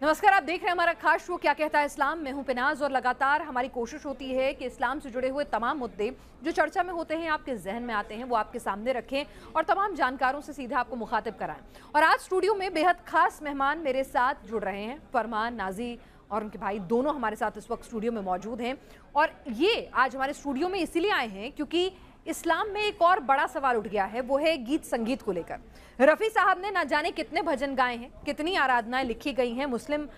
नमस्कार, आप देख रहे हैं हमारा खास शो क्या कहता है इस्लाम। मैं हूं पिनाज और लगातार हमारी कोशिश होती है कि इस्लाम से जुड़े हुए तमाम मुद्दे जो चर्चा में होते हैं, आपके जहन में आते हैं, वो आपके सामने रखें और तमाम जानकारों से सीधे आपको मुखातिब कराएं। और आज स्टूडियो में बेहद खास मेहमान मेरे साथ जुड़ रहे हैं। फरमान नाजी और उनके भाई दोनों हमारे साथ इस वक्त स्टूडियो में मौजूद हैं और ये आज हमारे स्टूडियो में इसीलिए आए हैं क्योंकि इस्लाम में एक और बड़ा सवाल उठ गया है, वो है गीत संगीत को लेकर। रफ़ी साहब ने ना जाने कितने भजन गाए हैं, कितनी आराधनाएं लिखी गई हैं मुस्लिम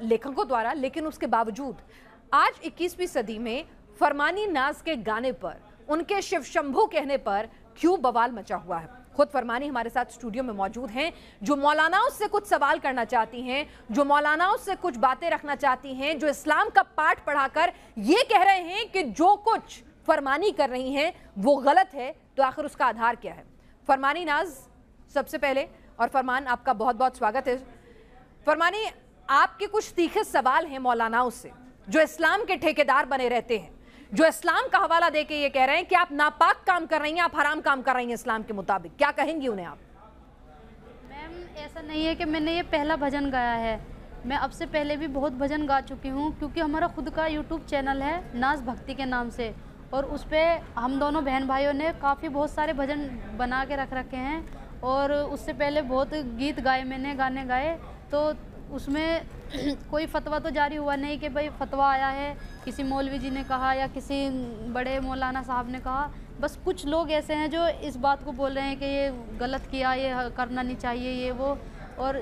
लेखकों द्वारा, लेकिन उसके बावजूद आज 21वीं सदी में फरमानी नाज के गाने पर, उनके शिव शंभू कहने पर क्यों बवाल मचा हुआ है। खुद फरमानी हमारे साथ स्टूडियो में मौजूद हैं, जो मौलानाओं से कुछ सवाल करना चाहती हैं, जो मौलानाओं से कुछ बातें रखना चाहती हैं, जो इस्लाम का पाठ पढ़ाकर ये कह रहे हैं कि जो कुछ फरमानी कर रही हैं वो गलत है, तो आखिर उसका आधार क्या है। फरमानी नाज सबसे पहले, और फरमान आपका बहुत बहुत स्वागत है। फरमानी, आपके कुछ तीखे सवाल हैं मौलानाओं से जो इस्लाम के ठेकेदार बने रहते हैं, जो इस्लाम का हवाला देके ये कह रहे हैं कि आप नापाक काम कर रही हैं, आप हराम काम कर रही हैं इस्लाम के मुताबिक, क्या कहेंगी उन्हें आप? मैम, ऐसा नहीं है कि मैंने ये पहला भजन गाया है, मैं अब से पहले भी बहुत भजन गा चुकी हूँ, क्योंकि हमारा खुद का यूट्यूब चैनल है नाज भक्ति के नाम से, और उस पर हम दोनों बहन भाइयों ने काफ़ी बहुत सारे भजन बना के रख रखे हैं। और उससे पहले बहुत गीत गाए मैंने, गाने गाए, तो उसमें कोई फतवा तो जारी हुआ नहीं कि भाई फतवा आया है, किसी मौलवी जी ने कहा या किसी बड़े मौलाना साहब ने कहा। बस कुछ लोग ऐसे हैं जो इस बात को बोल रहे हैं कि ये गलत किया, ये करना नहीं चाहिए, ये वो। और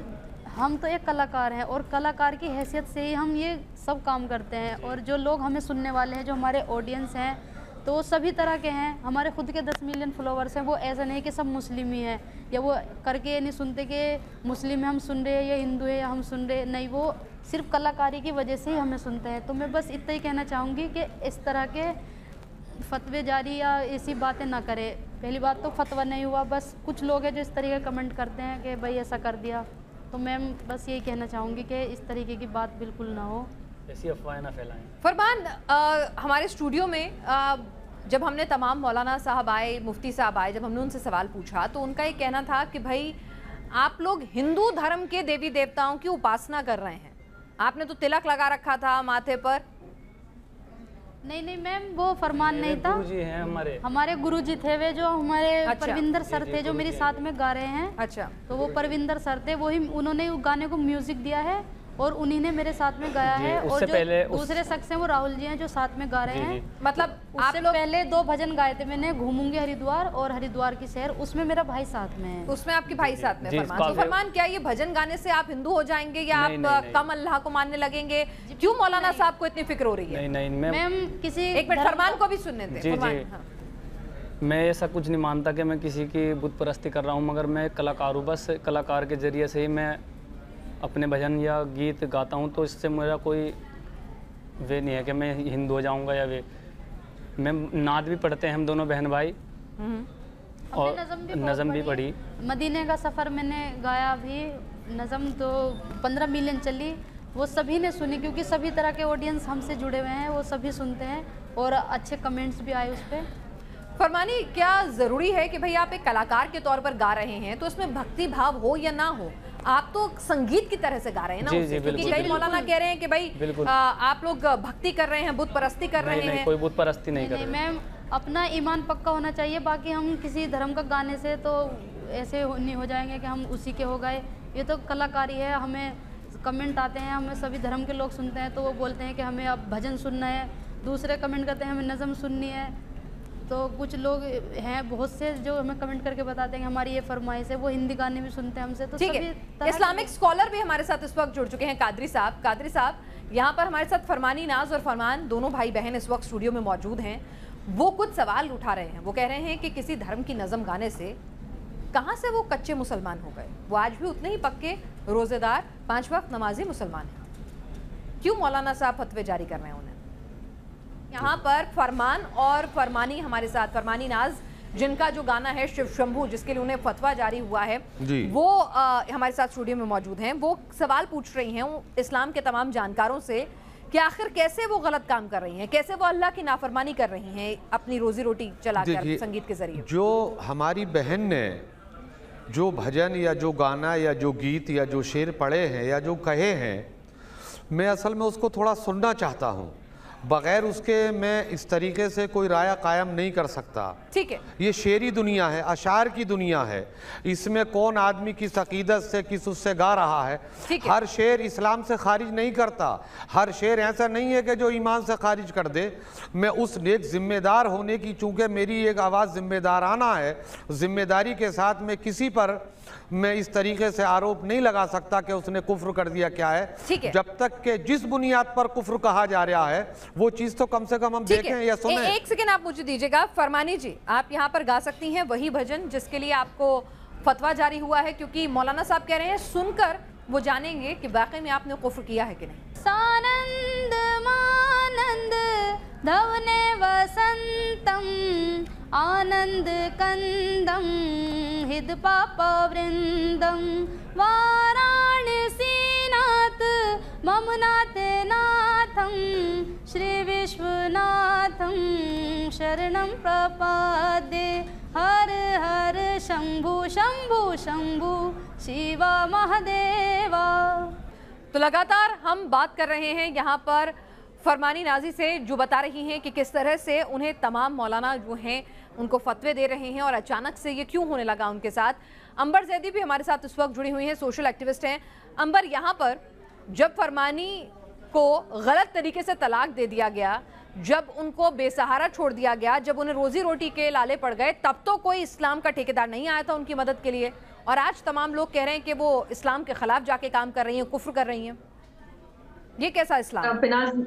हम तो एक कलाकार हैं और कलाकार की हैसियत से ही हम ये सब काम करते हैं। और जो लोग हमें सुनने वाले हैं, जो हमारे ऑडियंस हैं, तो वो सभी तरह के हैं। हमारे खुद के 10 मिलियन फॉलोवर्स हैं, वो ऐसा नहीं कि सब मुस्लिम ही हैं, या वो करके ये नहीं सुनते कि मुस्लिम है हम सुन रहे हैं या हिंदू है या हम सुन रहे, नहीं, वो सिर्फ कलाकारी की वजह से ही हमें सुनते हैं। तो मैं बस इतना ही कहना चाहूँगी कि इस तरह के फतवे जारी या ऐसी बातें ना करें। पहली बात तो फतवा नहीं हुआ, बस कुछ लोग हैं जो इस तरीके कमेंट करते हैं कि भाई ऐसा कर दिया। तो मैम बस यही कहना चाहूँगी कि इस तरीके की बात बिल्कुल ना हो, ऐसी अफवाहें ना फैलाएं। फरमान, हमारे स्टूडियो में जब हमने तमाम मौलाना साहब आए, मुफ्ती साहब आए, जब हमने उनसे सवाल पूछा तो उनका ये कहना था कि भाई आप लोग हिंदू धर्म के देवी देवताओं की उपासना कर रहे हैं, आपने तो तिलक लगा रखा था माथे पर। नहीं मैम, वो फरमान नहीं था, गुरुजी हैं हमारे गुरुजी थे वे, जो हमारे परविंदर सर थे जो मेरे साथ में गा रहे हैं। अच्छा, तो वो परविंदर सर थे, वही उन्होंने गाने को म्यूजिक दिया है और उन्हीं ने मेरे साथ में गाया है। और जो दूसरे शख्स हैं वो राहुल जी हैं जो साथ में गा रहे हैं। मतलब उससे पहले 2 भजन गाए थे मैंने, घूमूंगी हरिद्वार और हरिद्वार की शहर, उसमें मेरा भाई साथ में है। उसमें आपके भाई साथ में फरमान। तो फरमान, क्या ये भजन गाने से आप हिंदू हो जाएंगे या आप कम अल्लाह को मानने लगेंगे? क्यों मौलाना साहब को इतनी फिक्र हो रही है? नहीं मैम, किसी एक मिनट फरमान को भी सुनने दें। मैं ऐसा कुछ नहीं मानता कि मैं किसी की बुत परस्ती कर रहा हूँ, मगर मैं कलाकार हूँ। बस कलाकार के जरिए से ही मैं अपने भजन या गीत गाता हूँ, तो इससे मेरा कोई वे नहीं है कि मैं हिंदू हो जाऊँगा या वे। मैं नात भी पढ़ते हैं हम दोनों बहन भाई, और नज़म भी पढ़ी। मदीने का सफ़र मैंने गाया भी, नज़म तो 15 मिलियन चली, वो सभी ने सुनी, क्योंकि सभी तरह के ऑडियंस हमसे जुड़े हुए हैं, वो सभी सुनते हैं और अच्छे कमेंट्स भी आए उस पर। फरमानी, क्या ज़रूरी है कि भाई आप एक कलाकार के तौर पर गा रहे हैं तो उसमें भक्ति भाव हो या ना हो? आप तो संगीत की तरह से गा रहे हैं ना, क्योंकि कई मौलाना कह रहे हैं कि भाई आप लोग भक्ति कर रहे हैं, बुत परस्ती कर रहे हैं। कोई बुत परस्ती नहीं कर रहे। मैम, अपना ईमान पक्का होना चाहिए, बाकी हम किसी धर्म का गाने से तो ऐसे नहीं हो जाएंगे कि हम उसी के हो गए। ये तो कलाकारी है। हमें कमेंट आते हैं, हमें सभी धर्म के लोग सुनते हैं, तो वो बोलते हैं कि हमें अब भजन सुनना है, दूसरे कमेंट करते हैं हमें नज़म सुननी है। तो कुछ लोग हैं बहुत से जो हमें कमेंट करके बताते हैं कि हमारी ये फरमाइश है, वो हिंदी गाने भी सुनते हैं हमसे। तो ठीक है, इस्लामिक स्कॉलर भी हमारे साथ इस वक्त जुड़ चुके हैं, कादरी साहब। कादरी साहब, यहाँ पर हमारे साथ फरमानी नाज और फरमान दोनों भाई बहन इस वक्त स्टूडियो में मौजूद हैं। वो कुछ सवाल उठा रहे हैं। वो कह रहे हैं कि किसी धर्म की नज़म गाने से कहाँ से वो कच्चे मुसलमान हो गए, वो आज भी उतने ही पक्के रोज़ेदार 5 वक्त नमाजी मुसलमान हैं। क्यों मौलाना साहब फतवे जारी कर रहे हैं उन्हें? यहाँ पर फरमान और फरमानी हमारे साथ, फरमानी नाज जिनका जो गाना है शिव शंभू, जिसके लिए उन्हें फतवा जारी हुआ है, वो हमारे साथ स्टूडियो में मौजूद हैं। वो सवाल पूछ रही हैं इस्लाम के तमाम जानकारों से कि आखिर कैसे वो गलत काम कर रही हैं, कैसे वो अल्लाह की नाफरमानी कर रही हैं अपनी रोजी रोटी चलाकर संगीत के जरिए। जो हमारी बहन ने जो भजन या जो गाना या जो गीत या जो शेर पढ़े हैं या जो कहे हैं, मैं असल में उसको थोड़ा सुनना चाहता हूँ, बग़ैर उसके मैं इस तरीके से कोई राय कायम नहीं कर सकता। ठीक है, ये शेरी दुनिया है, अशार की दुनिया है, इसमें कौन आदमी किस अकीदत से किस उससे गा रहा है। हर शेर इस्लाम से खारिज नहीं करता, हर शेर ऐसा नहीं है कि जो ईमान से खारिज कर दे। मैं उस एक ज़िम्मेदार होने की, चूँकि मेरी एक आवाज़ ज़िम्मेदाराना है, ज़िम्मेदारी के साथ मैं किसी पर मैं इस तरीके से आरोप नहीं लगा सकता कि उसने कुफ्र कर दिया। क्या है, जब तक कि जिस बुनियाद पर कुफ्र कहा जा रहा है वो चीज तो कम से कम हम देखें या सुनें। एक सेकंड आप मुझे दीजिएगा। फरमानी जी, आप यहाँ पर गा सकती हैं वही भजन जिसके लिए आपको फतवा जारी हुआ है, क्योंकि मौलाना साहब कह रहे हैं सुनकर वो जानेंगे कि वाकई में आपने कुफ्र किया है कि नहीं। सानंद मानंद धवने वसंतम आनंद कंदम हिद पाप वृंदम वाराणसी नाथ ममनाथ नाथम श्री विश्वनाथम शरणं प्रपद्ये हर हर शंभु शंभु शंभु शिवा महादेवा। तो लगातार हम बात कर रहे हैं यहाँ पर फरमानी नाजी से, जो बता रही हैं कि किस तरह से उन्हें तमाम मौलाना जो हैं उनको फतवे दे रहे हैं और अचानक से ये क्यों होने लगा उनके साथ। अंबर जैदी भी हमारे साथ इस वक्त जुड़ी हुई हैं, सोशल एक्टिविस्ट हैं। अंबर, यहाँ पर जब फरमानी को गलत तरीके से तलाक दे दिया गया, जब उनको बेसहारा छोड़ दिया गया, जब उन्हें रोजी रोटी के लाले पड़ गए, तब तो कोई इस्लाम का ठेकेदार नहीं आया था उनकी मदद के लिए, और आज तमाम लोग कह रहे हैं कि वो इस्लाम के खिलाफ जाके काम कर रही हैं, कुफ्र कर रही हैं। ये कैसा इस्लाम?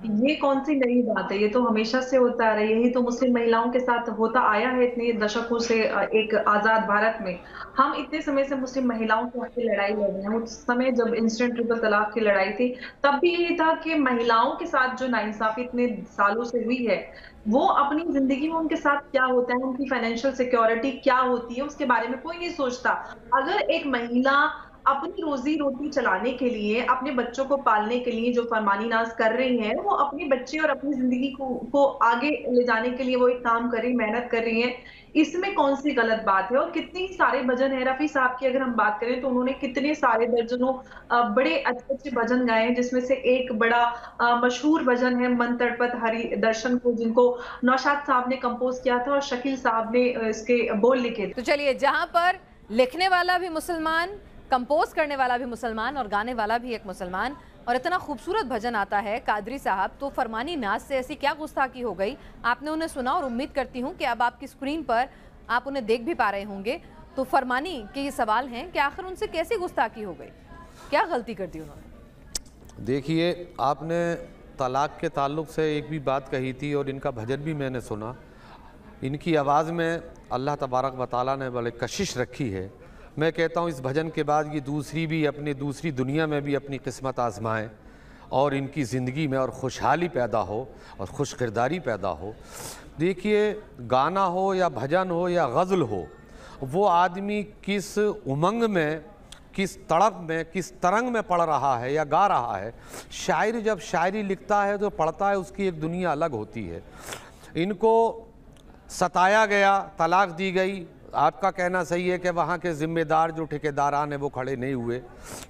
ये कौन सी नई बात है, ये तो हमेशा से होता आ रहा है। यही तो मुस्लिम महिलाओं के साथ होता आया है इतने दशकों से। एक आजाद भारत में हम इतने समय से मुस्लिम महिलाओं के हक की लड़ाई लड़ रहे हैं। उस समय जब इंस्टेंट ट्रिपल तलाक की लड़ाई थी, तब भी ये था कि महिलाओं के साथ जो नाइंसाफी इतने सालों से हुई है, वो अपनी जिंदगी में उनके साथ क्या होता है, उनकी फाइनेंशियल सिक्योरिटी क्या होती है, उसके बारे में कोई नहीं सोचता। अगर एक महिला अपनी रोजी रोटी चलाने के लिए, अपने बच्चों को पालने के लिए जो फरमानी नाज कर रही हैं, वो अपने बच्चे और अपनी जिंदगी को आगे ले जाने के लिए वो एक काम कर रही, मेहनत कर रही हैं, इसमें कौन सी गलत बात है। और कितने सारे भजन है, रफी साहब की अगर हम बात करें तो उन्होंने कितने सारे दर्जनों बड़े अच्छे अच्छे भजन गाए हैं, जिसमें से एक बड़ा मशहूर भजन है मन तड़पत हरि दर्शन को, जिनको नौशाद साहब ने कंपोज किया था और शकील साहब ने इसके बोल लिखे थे। तो चलिए, जहां पर लिखने वाला भी मुसलमान, कंपोज करने वाला भी मुसलमान और गाने वाला भी एक मुसलमान, और इतना खूबसूरत भजन आता है कादरी साहब, तो फरमानी नाज से ऐसी क्या गुस्ताखी हो गई? आपने उन्हें सुना और उम्मीद करती हूँ कि अब आपकी स्क्रीन पर आप उन्हें देख भी पा रहे होंगे। तो फरमानी के ये सवाल हैं कि आखिर उनसे कैसी गुस्ताखी हो गई, क्या गलती कर दी उन्होंने? देखिए, आपने तलाक के ताल्लुक से एक भी बात कही थी और इनका भजन भी मैंने सुना। इनकी आवाज़ में अल्लाह तबारक व तआला ने बड़े कशिश रखी है। मैं कहता हूँ इस भजन के बाद ये दूसरी दुनिया में भी अपनी किस्मत आजमाएं और इनकी ज़िंदगी में और खुशहाली पैदा हो और खुश किरदारी पैदा हो। देखिए, गाना हो या भजन हो या गज़ल हो, वो आदमी किस उमंग में, किस तड़प में, किस तरंग में पढ़ रहा है या गा रहा है। शायर जब शायरी लिखता है तो पढ़ता है, उसकी एक दुनिया अलग होती है। इनको सताया गया, तलाक दी गई। आपका कहना सही है कि वहाँ के ज़िम्मेदार जो ठेकेदारान हैं वो खड़े नहीं हुए,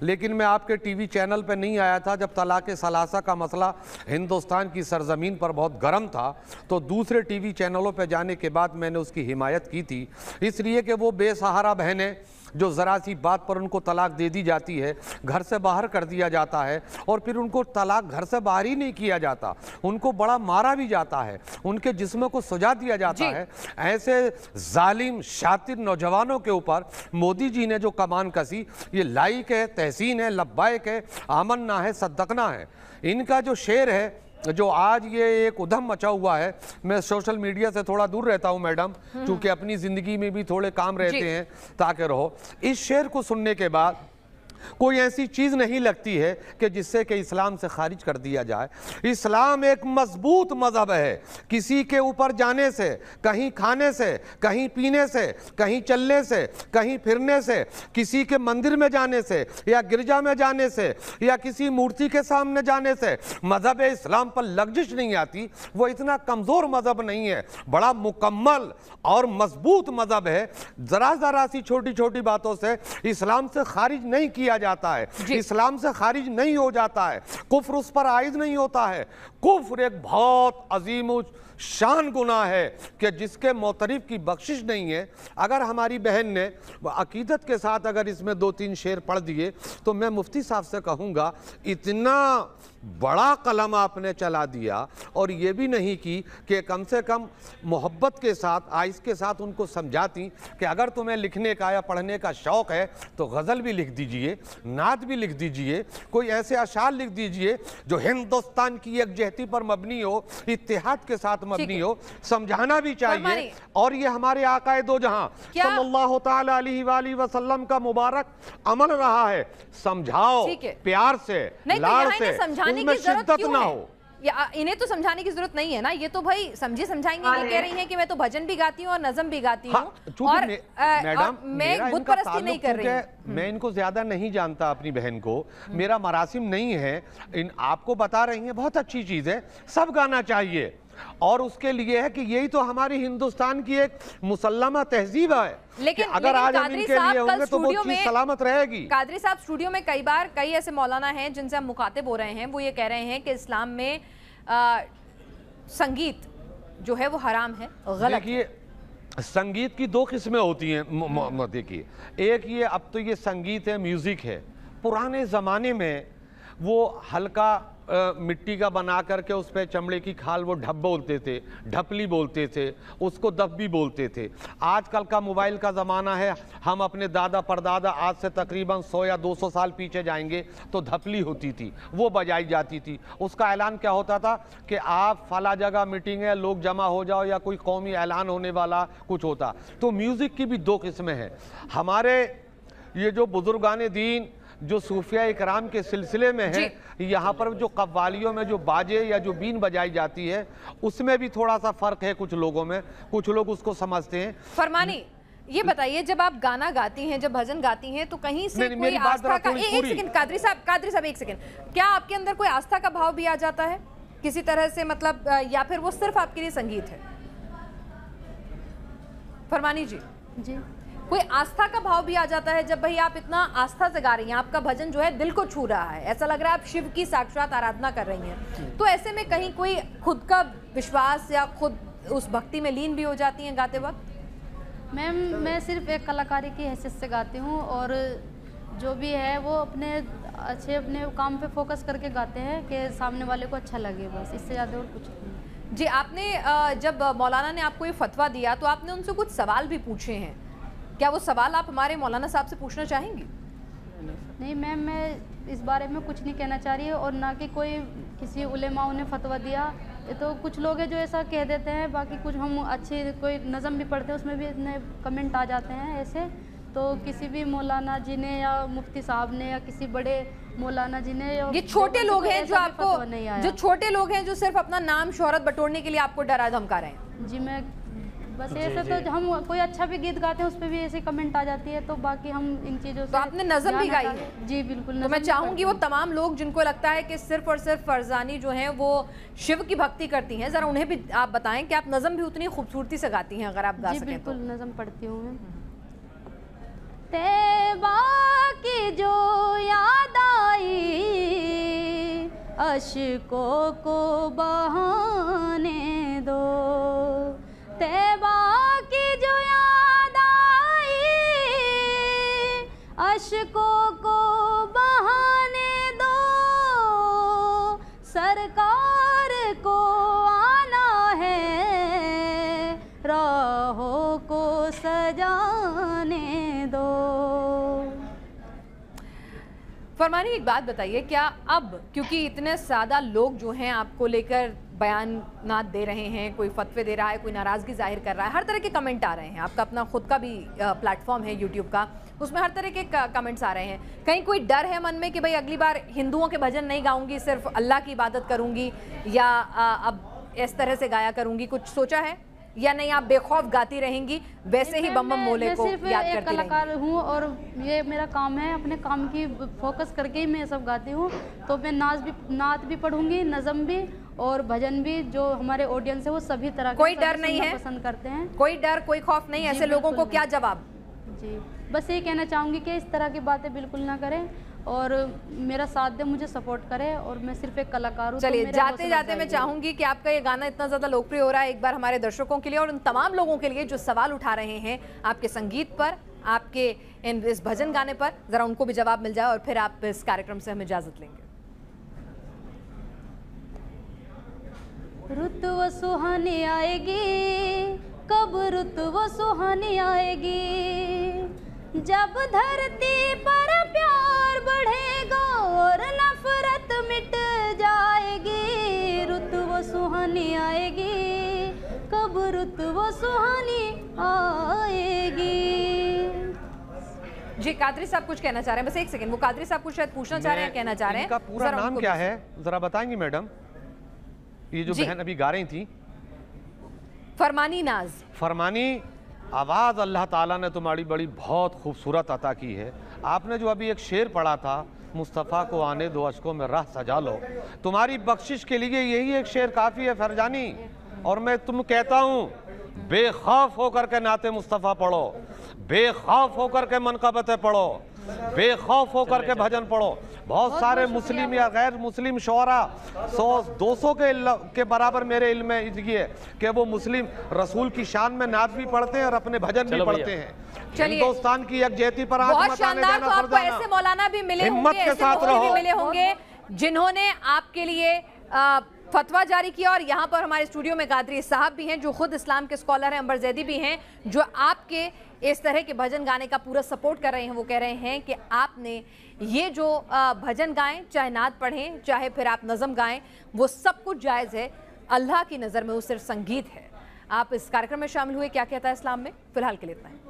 लेकिन मैं आपके टीवी चैनल पर नहीं आया था जब तलाक़ सलासा का मसला हिंदुस्तान की सरज़मीन पर बहुत गर्म था, तो दूसरे टीवी चैनलों पर जाने के बाद मैंने उसकी हिमायत की थी, इसलिए कि वो बेसहारा बहनें जो ज़रा सी बात पर उनको तलाक दे दी जाती है, घर से बाहर कर दिया जाता है, और फिर उनको तलाक घर से बाहर ही नहीं किया जाता, उनको बड़ा मारा भी जाता है, उनके जिस्म को सजा दिया जाता है। ऐसे जालिम शातिर नौजवानों के ऊपर मोदी जी ने जो कमान कसी, ये लाइक है, तहसीन है, लब्बाइक है, आमन्ना है, सद्दकना है। इनका जो शेर है, जो आज ये एक उधम मचा हुआ है, मैं सोशल मीडिया से थोड़ा दूर रहता हूं मैडम, क्योंकि अपनी ज़िंदगी में भी थोड़े काम रहते हैं ताकि रहो। इस शेर को सुनने के बाद कोई ऐसी चीज़ नहीं लगती है कि जिससे कि इस्लाम से खारिज कर दिया जाए। इस्लाम एक मजबूत मज़हब है। किसी के ऊपर जाने से, कहीं खाने से, कहीं पीने से, कहीं चलने से, कहीं फिरने से, किसी के मंदिर में जाने से या गिरजा में जाने से या किसी मूर्ति के सामने जाने से मज़हब इस्लाम पर लग्जिश नहीं आती। वो इतना कमज़ोर मज़हब नहीं है, बड़ा मुकम्मल और मजबूत मज़हब है। ज़रा सी छोटी छोटी बातों से इस्लाम से खारिज नहीं किया किया जाता है, इस्लाम से खारिज नहीं हो जाता है, कुफ्र उस पर आयद नहीं होता है। कुफ्र एक बहुत अजीम शान गुनाह है कि जिसके मोतरिफ की बख्शिश नहीं है। अगर हमारी बहन ने अकीदत के साथ अगर इसमें 2-3 शेर पढ़ दिए तो मैं मुफ्ती साहब से कहूँगा इतना बड़ा कलम आपने चला दिया और ये भी नहीं की कि कम से कम मोहब्बत के साथ आइस के साथ उनको समझाती कि अगर तुम्हें लिखने का या पढ़ने का शौक़ है तो गज़ल भी लिख दीजिए, नात भी लिख दीजिए, कोई ऐसे अशार लिख दीजिए जो हिंदुस्तान की यकजहती पर मबनी हो, इत्तेहाद के साथ मबनी हो। समझाना भी चाहिए। और ये हमारे आकाए दो जहां सल्लल्लाहु तआला अलैहि वसल्लम का मुबारक अमल रहा है, समझाओ प्यार से, लाड़ से, उसमें शिद्दत ना हो। इन्हें तो समझाने की जरूरत नहीं है ना, ये तो भाई समझे समझाएंगे। ये कह रही हैं कि मैं तो भजन भी गाती हूँ और नज़म भी गाती हूँ और मैडम मैं बुत परस्ती नहीं कर रही हूँ। मैं इनको ज्यादा नहीं जानता अपनी बहन को, मेरा मरासिम नहीं है। आपको बता रही हैं, बहुत अच्छी चीज है, सब गाना चाहिए और उसके लिए है कि यही तो हमारी हिंदुस्तान की एक मुसल्लमा तहजीब है। लेकिन अगर आज हम इनके लिए होंगे तो वो चीज सलामत रहेगी। कादरी साहब स्टूडियो में कई ऐसे मौलाना हैं जिनसे हम मुखातिब हो रहे हैं, वो ये कह रहे हैं कि इस्लाम में संगीत जो है वो हराम है, गलत। देखिए, संगीत की 2 किस्में होती हैं। देखिए, एक ये अब तो ये संगीत है, म्यूजिक है। पुराने ज़माने में वो हल्का मिट्टी का बना करके उस पर चमड़े की खाल वो ढप बोलते थे, ढपली बोलते थे, उसको दफ भी बोलते थे। आजकल का मोबाइल का ज़माना है, हम अपने दादा परदादा आज से तकरीबन 100 या 200 साल पीछे जाएंगे तो धपली होती थी, वो बजाई जाती थी। उसका ऐलान क्या होता था कि आप फला जगह मीटिंग है, लोग जमा हो जाओ, या कोई कौमी ऐलान होने वाला कुछ होता। तो म्यूज़िक की भी 2 किस्में हैं। हमारे ये जो बुजुर्गान दीन जो सूफिया इकराम के सिलसिले में है, यहाँ पर जो कव्वालियों में जो बाजे या जो बीन बजाई जाती है उसमें भी थोड़ा सा फर्क है कुछ लोगों में, कुछ लोग उसको समझते हैं। फरमानी, ये बताइए, जब आप गाना गाती हैं, जब भजन गाती हैं, तो कहीं से कोई आस्था का एक सेकंड कादरी साहब एक सेकंड, क्या आपके अंदर कोई आस्था का भाव भी आ जाता है किसी तरह से, मतलब, या फिर वो सिर्फ आपके लिए संगीत है? फरमानी जी, कोई आस्था का भाव भी आ जाता है जब भाई आप इतना आस्था से गा रही हैं, आपका भजन जो है दिल को छू रहा है, ऐसा लग रहा है आप शिव की साक्षात आराधना कर रही हैं, तो ऐसे में कहीं कोई खुद का विश्वास या खुद उस भक्ति में लीन भी हो जाती हैं गाते वक्त? मैम, मैं सिर्फ एक कलाकारी की हैसियत से गाती हूँ और जो भी है वो अपने काम पे फोकस करके गाते हैं कि सामने वाले को अच्छा लगे, बस, इससे ज़्यादा और कुछ नहीं। जी, आपने जब मौलाना ने आपको ये फतवा दिया तो आपने उनसे कुछ सवाल भी पूछे हैं, क्या वो सवाल आप हमारे मौलाना साहब से पूछना चाहेंगी? नहीं मैम, मैं इस बारे में कुछ नहीं कहना चाह रही है और ना कि कोई किसी उलेमाओं ने फतवा दिया। ये तो कुछ लोग हैं जो ऐसा कह देते हैं, बाकी कुछ हम अच्छे कोई नज़म भी पढ़ते हैं उसमें भी इतने कमेंट आ जाते हैं ऐसे। तो किसी भी मौलाना जी ने या मुफ्ती साहब ने या किसी बड़े मौलाना जी ने, ये छोटे लोग हैं जो आपको, जो छोटे लोग हैं जो सिर्फ अपना नाम शोहरत बटोरने के लिए आपको डरा धमका रहे हैं? जी, मैं बस ऐसे तो हम कोई अच्छा भी गीत गाते हैं उस पर भी ऐसे कमेंट आ जाती है, तो बाकी हम इन चीज़ों से। तो आपने नज़म भी गाई है? जी बिल्कुल। तो मैं चाहूंगी वो तमाम लोग जिनको लगता है कि सिर्फ और सिर्फ फरजानी जो हैं वो शिव की भक्ति करती हैं, ज़रा उन्हें भी आप बताएं कि आप नज़म भी उतनी खूबसूरती से गाती हैं, अगर आप गा सकें। बिल्कुल नज़म पढ़ती हूँ मैं। तैबा की जो याद आई अश्कों को बहाने दो, तैबा की जो याद आई अश्कों को बहाने दो, सरकार को आना है राहों को सजाने दो। फरमानी, एक बात बताइए, क्या अब क्योंकि इतने ज़्यादा लोग जो हैं आपको लेकर बयानात दे रहे हैं, कोई फतवे दे रहा है, कोई नाराज़गी जाहिर कर रहा है, हर तरह के कमेंट आ रहे हैं, आपका अपना खुद का भी प्लेटफॉर्म है यूट्यूब का, उसमें हर तरह के कमेंट्स आ रहे हैं, कहीं कोई डर है मन में कि भाई अगली बार हिंदुओं के भजन नहीं गाऊंगी, सिर्फ अल्लाह की इबादत करूंगी, या अब इस तरह से गाया करूंगी, कुछ सोचा है या नहीं आप बेखौफ गाती रहेंगी वैसे ही बम बम मोले को याद करती रहेंगी? कलाकार हूँ और ये मेरा काम है, अपने काम की फोकस करके ही मैं सब गाती हूँ। तो मैं नात भी पढ़ूंगी, नज़म भी और भजन भी। जो हमारे ऑडियंस है वो सभी तरह कोई डर नहीं है, पसंद करते हैं। कोई डर कोई खौफ नहीं, ऐसे लोगों को क्या जवाब? जी, बस ये कहना चाहूँगी कि इस तरह की बातें बिल्कुल ना करें और मेरा साथ दे, मुझे सपोर्ट करें और मैं सिर्फ एक कलाकार हूँ। चलिए, जाते जाते मैं चाहूंगी कि आपका ये गाना इतना ज़्यादा लोकप्रिय हो रहा है, एक बार हमारे दर्शकों के लिए और उन तमाम लोगों के लिए जो सवाल उठा रहे हैं आपके संगीत पर, आपके इस भजन गाने पर, ज़रा उनको भी जवाब मिल जाए और फिर आप इस कार्यक्रम से हमें इजाज़त लेंगे। रुत वो सुहानी आएगी, कब रुत वो सुहानी आएगी, जब धरती पर प्यार बढ़ेगा और नफरत मिट जाएगी। रुत वो सुहानी आएगी, कब रुत वो सुहानी आएगी। जी, कादरी साहब कुछ कहना चाह रहे हैं, बस एक सेकंड, वो कादरी साहब कुछ शायद पूछना चाह रहे हैं, कहना चाह रहे हैं। इनका पूरा नाम क्या है जरा बताएंगी मैडम? ये जो बहन अभी गा रही थी, फरमानी नाज। फरमानी, आवाज़ अल्लाह ताला ने तुम्हारी बड़ी बहुत खूबसूरत अता की है। आपने जो अभी एक शेर पढ़ा था, मुस्तफ़ा को आने दो अशकों में राह सजा लो, तुम्हारी बख्शिश के लिए यही एक शेर काफ़ी है फरजानी। और मैं तुम कहता हूँ, बेखौफ होकर के नाते मुस्तफ़ा पढ़ो, बेखौफ होकर के मनक़बतें पढ़ो, बेखौफ होकर के भजन पढ़ो। बहुत सारे मुस्लिम या गैर मुस्लिम शोरा 100-200 के बराबर मेरे इल्म में ये कि वो मुस्लिम रसूल की शान में नात भी पढ़ते हैं और अपने भजन भी पढ़ते हैं। हिंदुस्तान की यकजहती पर आंच मचाने देना तो आपको ऐसे मौलाना भी मिले हिम्मत के साथ रहो, मिले होंगे जिन्होंने आपके लिए फतवा जारी किया। और यहाँ पर हमारे स्टूडियो में कादरी साहब भी हैं जो खुद इस्लाम के स्कॉलर हैं, अंबर जैदी भी हैं जो आपके इस तरह के भजन गाने का पूरा सपोर्ट कर रहे हैं। वो कह रहे हैं कि आपने ये जो भजन गाएं, चाहे नात पढ़ें, चाहे फिर आप नज़म गाएं, वो सब कुछ जायज़ है, अल्लाह की नज़र में वो सिर्फ संगीत है। आप इस कार्यक्रम में शामिल हुए, क्या कहता है इस्लाम में, फिलहाल के लिए इतना है।